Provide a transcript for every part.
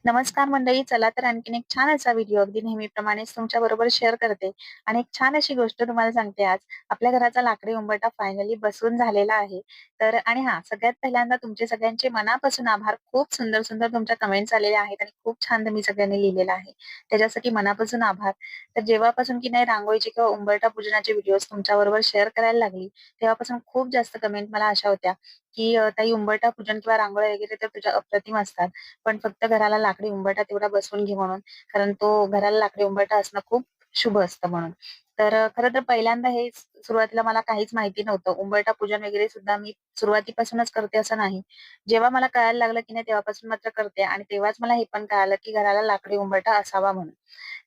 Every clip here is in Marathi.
नमस्कार मंडळी. चला तर आणखीन एक छान असा व्हिडिओ अगदी नेहमीप्रमाणेच तुमच्याबरोबर शेअर करते आणि एक छान अशी गोष्ट तुम्हाला सांगते आज. आपल्या घराचा लाकडी उंबरठा फायनली बसवून झालेला आहे. तर आणि हां, सगळ्यात पहिल्यांदा तुमचे सगळ्यांचे मनापासून आभार. खूप सुंदर तुमच्या कमेंट्स आलेल्या आहेत आणि खूप छान तुम्ही सगळ्यांनी लिहिलेलं आहे. त्याच्यासाठी मनापासून आभार. तर जेव्हापासून की नाही रांगोळीचे किंवा उंबरठा पूजनाचे व्हिडिओज तुमच्याबरोबर शेअर करायला लागली, तेव्हापासून खूप जास्त कमेंट मला अशा होत्या, की "ताई उंबरठा पूजन किंवा रांगोळी वगैरे तर तुझ्या अप्रतिम असतात. पण फक्त घराला लाकडी उंबरठा तेवढा बसवून घे म्हणून. कारण तो घराला लाकडी उंबरठा असणं खूप शुभ असतं म्हणून. तर खरं तर पहिल्यांदा हे सुरुवातीला मला काहीच माहिती नव्हतं. उंबरठा पूजन वगैरे सुद्धा मी सुरुवातीपासूनच करते असं नाही. जेव्हा मला कळायला लागलं की नाही तेव्हापासून मात्र करते आणि तेव्हाच मला हे पण कळालं की घराला लाकडी उंबरठा असावा म्हणून.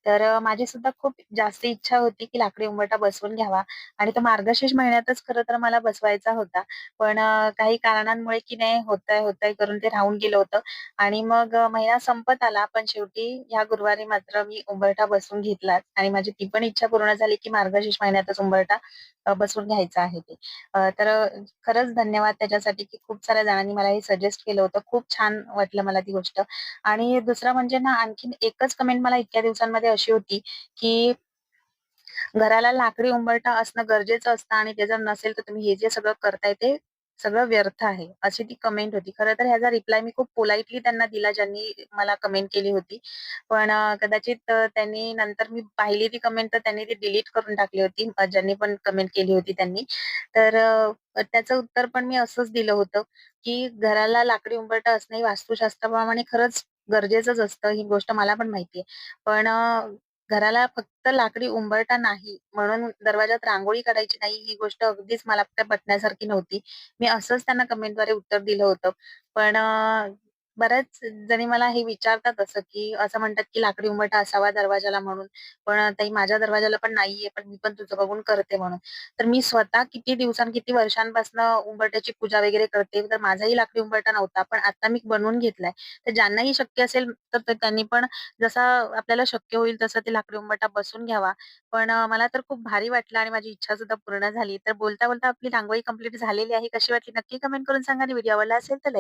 तर माझी सुद्धा खूप जास्त इच्छा होती की लाकडी उंबरठा बसवून घ्यावा आणि तो मार्गशीर्ष महिन्यातच खरं तर मला बसवायचा होता. पण काही कारणांमुळे की नाही होतंय करून ते राहून गेलं होतं. आणि मग महिना संपत आला, पण शेवटी ह्या गुरुवारी मात्र मी उंबरठा बसवून घेतलाच आणि माझी ती पण इच्छा पूर्ण झाली, की मार्गशीर्ष महिन्यातच उंबरठा बसवून घ्यायचा आहे ते. तर खरंच धन्यवाद त्याच्यासाठी, की खूप साऱ्या जणांनी मला हे सजेस्ट केलं होतं. खूप छान वाटलं मला ती गोष्ट. आणि दुसरं म्हणजे ना आणखीन एकच कमेंट मला इतक्या दिवसांमध्ये अशी होती, की घराला लाकडी उंबरठा असणं गरजेचं असतं आणि ते जर नसेल, तर तुम्ही हे जे सगळं करताय ते सगळं व्यर्थ आहे, अशी ती कमेंट होती. खरं तर ह्याचा रिप्लाय मी खूप पोलाइटली त्यांना दिला, ज्यांनी मला कमेंट केली होती. पण कदाचित त्यांनी नंतर मी पाहिली ती कमेंट, तर त्यांनी ती डिलीट करून टाकली होती. ज्यांनी पण कमेंट केली होती त्यांनी. तर त्याचं उत्तर पण मी असंच दिलं होतं, की घराला लाकडी उंबरठा असणं हे वास्तुशास्त्राप्रमाणे खरंच गरजेचंच असतं. ही गोष्ट मला पण माहिती आहे. पण घराला फक्त लाकडी उंबरठा नाही, म्हणून दरवाजात रांगोळी काढायची नाही, ही गोष्ट अगदीच मला काय पटण्यासारखी नव्हती. मी असंच त्यांना कमेंटद्वारे उत्तर दिलं होतं. पण बऱ्याच जणी मला हे विचारतात असं, की असं म्हणतात, की लाकडी उंबरठा असावा दरवाजाला म्हणून. पण ताई माझ्या दरवाजाला पण नाहीये, पण मी पण तुझं बघून करते म्हणून. तर मी स्वतः किती वर्षांपासनं उंबरठ्याची पूजा वगैरे करते, तर माझाही लाकडी उंबरठा नव्हता. पण आता मी बनवून घेतलाय. तर ज्यांनाही शक्य असेल, तर त्यांनी पण जसा आपल्याला शक्य होईल तसं ते लाकडी उंबरठा बसवून घ्यावा. पण मला तर खूप भारी वाटलं आणि माझी इच्छा सुद्धा पूर्ण झाली. तर बोलता आपली रांगोळी कंप्लीट झालेली आहे. कशी वाटली नक्की कमेंट करून सांगा आणि व्हिडिओ आवडला असेल तर